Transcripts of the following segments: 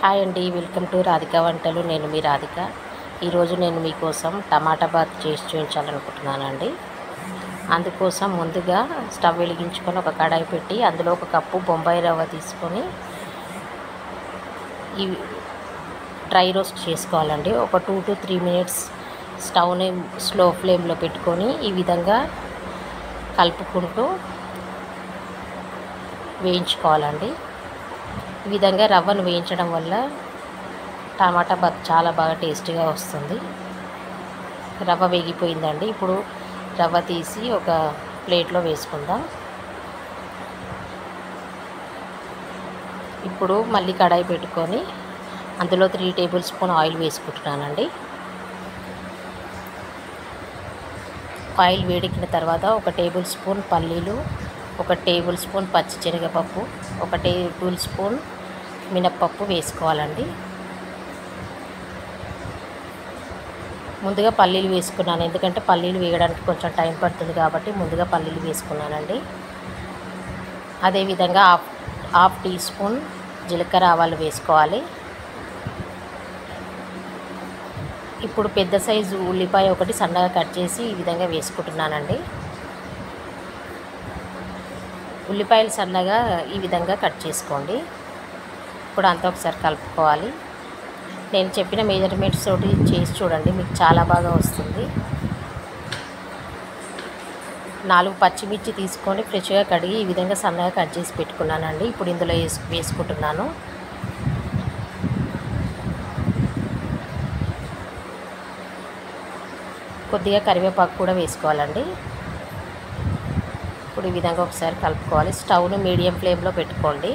Hi అండి, welcome to Radhika వంటలు. నేను మీ రాధిక. ఈరోజు నేను మీకోసం టమాటా బాత్ చేసి చూపించాలనుకుంటున్నానండి. అందుకోసం ముందుగా స్టవ్ వెలిగించుకొని ఒక కడాయి పెట్టి అందులో ఒక కప్పు బొంబాయి రవ్వ తీసుకొని ఈ డ్రై రోస్ట్ చేసుకోవాలండి. ఒక 2 to 3 minutes స్టవ్ని స్లో ఫ్లేమ్లో పెట్టుకొని ఈ విధంగా కలుపుకుంటూ వేయించుకోవాలండి. ఈ విధంగా రవ్వను వేయించడం వల్ల టమాటా బాత్ చాలా బాగా టేస్టీగా వస్తుంది. రవ్వ వేగిపోయిందండి. ఇప్పుడు రవ్వ తీసి ఒక ప్లేట్లో వేసుకుందాం. ఇప్పుడు మళ్ళీ కడాయి పెట్టుకొని అందులో 3 టేబుల్ స్పూన్ ఆయిల్ వేసుకుంటున్నానండి. ఆయిల్ వేడెక్కిన తర్వాత 1 టేబుల్ స్పూన్ పల్లీలు, 1 టేబుల్ స్పూన్ పచ్చిశనగపప్పు, 1 టేబుల్ స్పూన్ మినప్పప్పు వేసుకోవాలండి. ముందుగా పల్లీలు వేసుకున్నాను, ఎందుకంటే పల్లీలు వేయడానికి కొంచెం టైం పడుతుంది కాబట్టి ముందుగా పల్లీలు వేసుకున్నానండి. అదేవిధంగా హాఫ్ టీ స్పూన్ జీలకర్ర ఆవాలు వేసుకోవాలి. ఇప్పుడు పెద్ద సైజు ఉల్లిపాయ ఒకటి సన్నగా కట్ చేసి ఈ విధంగా వేసుకుంటున్నానండి. ఉల్లిపాయలు సన్నగా ఈ విధంగా కట్ చేసుకోండి. ఇప్పుడు అంతా ఒకసారి కలుపుకోవాలి. నేను చెప్పిన మెజర్మెంట్స్ తోటి చేసి చూడండి, మీకు చాలా బాగా వస్తుంది. 4 పచ్చిమిర్చి తీసుకొని ఫ్రెష్గా కడిగి ఈ విధంగా సన్నగా కట్ చేసి పెట్టుకున్నానండి. ఇప్పుడు ఇందులో వేసుకుంటున్నాను. కొద్దిగా కరివేపాకు కూడా వేసుకోవాలండి. ఇప్పుడు ఈ విధంగా ఒకసారి కలుపుకోవాలి. స్టవ్ను మీడియం ఫ్లేమ్లో పెట్టుకోండి.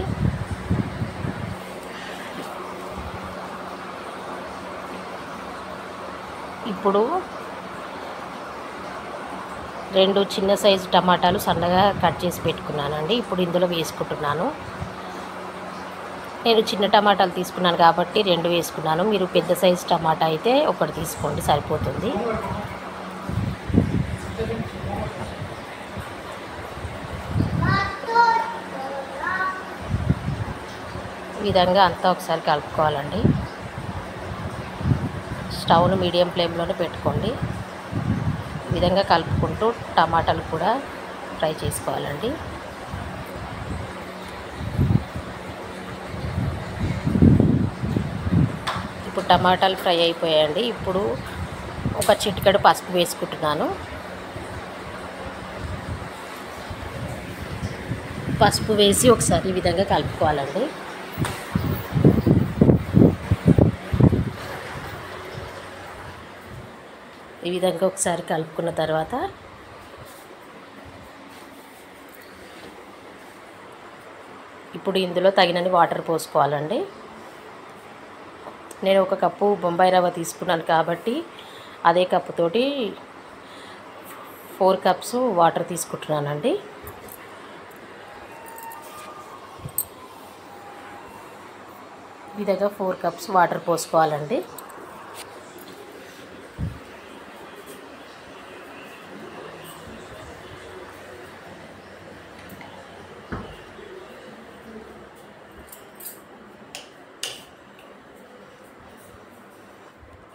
ఇప్పుడు 2 చిన్న సైజు టమాటాలు సన్నగా కట్ చేసి పెట్టుకున్నానండి. ఇప్పుడు ఇందులో వేసుకుంటున్నాను. నేను చిన్న టమాటాలు తీసుకున్నాను కాబట్టి 2 వేసుకున్నాను. మీరు పెద్ద సైజు టమాటా అయితే 1 తీసుకోండి, సరిపోతుంది. ఈ విధంగా అంతా ఒకసారి కలుపుకోవాలండి. స్టవ్ను మీడియం ఫ్లేమ్లోనే పెట్టుకోండి. ఈ విధంగా కలుపుకుంటూ టమాటాలు కూడా ఫ్రై చేసుకోవాలండి. ఇప్పుడు టమాటాలు ఫ్రై అయిపోయాయండి. ఇప్పుడు ఒక చిటికెడు పసుపు వేసుకుంటున్నాను. పసుపు వేసి ఒకసారి ఈ విధంగా కలుపుకోవాలండి. ఈ విధంగా ఒకసారి కలుపుకున్న తర్వాత ఇప్పుడు ఇందులో తగినన్ని వాటర్ పోసుకోవాలండి. నేను 1 కప్పు బొంబాయి రవ్వ తీసుకున్నాను కాబట్టి అదే కప్పుతోటి 4 కప్స్ వాటర్ తీసుకుంటున్నానండి. ఈ విధంగా 4 కప్స్ వాటర్ పోసుకోవాలండి.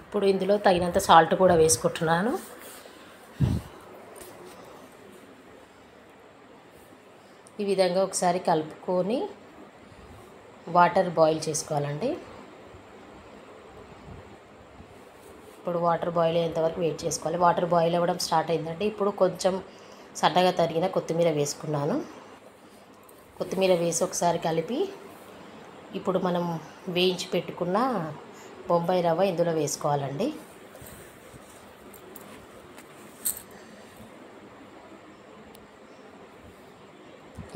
ఇప్పుడు ఇందులో తగినంత సాల్ట్ కూడా వేసుకుంటున్నాను. ఈ విధంగా ఒకసారి కలుపుకొని వాటర్ బాయిల్ చేసుకోవాలండి. ఇప్పుడు వాటర్ బాయిల్ అయ్యేంతవరకు వెయిట్ చేసుకోవాలి. వాటర్ బాయిల్ అవ్వడం స్టార్ట్ అయిందండి. ఇప్పుడు కొంచెం సన్నగా తరిగిన కొత్తిమీర వేసుకున్నాను. కొత్తిమీర వేసి ఒకసారి కలిపి ఇప్పుడు మనం వేయించి పెట్టుకున్న బొంబాయి రవ్వ ఇందులో వేసుకోవాలండి.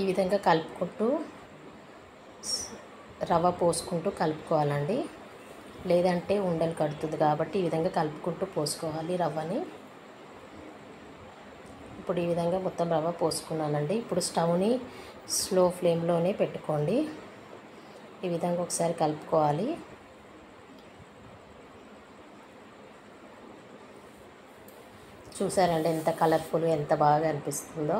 ఈ విధంగా కలుపుకుంటూ రవ్వ పోసుకుంటూ కలుపుకోవాలండి, లేదంటే ఉండలు కడుతుంది కాబట్టి ఈ విధంగా కలుపుకుంటూ పోసుకోవాలి రవ్వని. ఇప్పుడు ఈ విధంగా మొత్తం రవ్వ పోసుకున్నానండి. ఇప్పుడు స్టవ్ని స్లో ఫ్లేమ్లోనే పెట్టుకోండి. ఈ విధంగా ఒకసారి కలుపుకోవాలి. చూసారండి ఎంత కలర్ఫుల్, ఎంత బాగా అనిపిస్తుందో.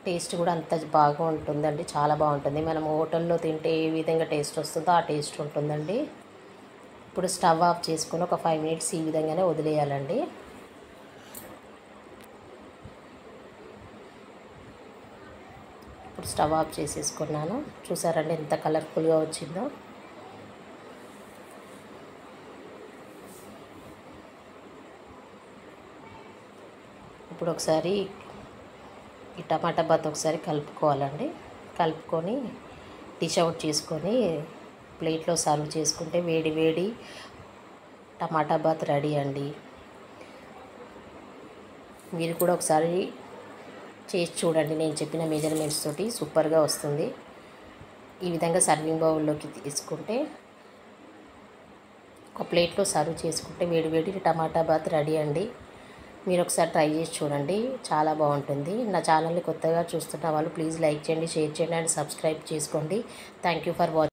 టేస్ట్ కూడా అంత బాగా ఉంటుందండి, చాలా బాగుంటుంది. మనం హోటల్లో తింటే ఏ విధంగా టేస్ట్ వస్తుందో ఆ టేస్ట్ ఉంటుందండి. ఇప్పుడు స్టవ్ ఆఫ్ చేసుకొని ఒక 5 మినిట్స్ ఈ విధంగానే వదిలేయాలండి. ఇప్పుడు స్టవ్ ఆఫ్ చేసేసుకున్నాను. చూసారండి ఎంత కలర్ఫుల్గా వచ్చిందో. ఇప్పుడు ఒకసారి ఈ టమాటా బాత్ ఒకసారి కలుపుకోవాలండి. కలుపుకొని డిష్ అవుట్ చేసుకొని ప్లేట్లో సర్వ్ చేసుకుంటే వేడి వేడి టమాటా బాత్ రెడీ అండి. మీరు కూడా ఒకసారి చేసి చూడండి. నేను చెప్పిన మెజర్మెంట్స్ తోటి సూపర్గా వస్తుంది. ఈ విధంగా సర్వింగ్ బౌల్లోకి తీసుకుంటే ఒక ప్లేట్లో సర్వ్ చేసుకుంటే వేడి వేడి టమాటా బాత్ రెడీ అండి. మీరు ఒకసారి ట్రై చేసి చూడండి, చాలా బాగుంటుంది. నా ఛానల్ని కొత్తగా చూస్తున్న వాళ్ళు ప్లీజ్ లైక్ చేయండి, షేర్ చేయండి అండ్ సబ్స్క్రైబ్ చేసుకోండి. Thank you for watching.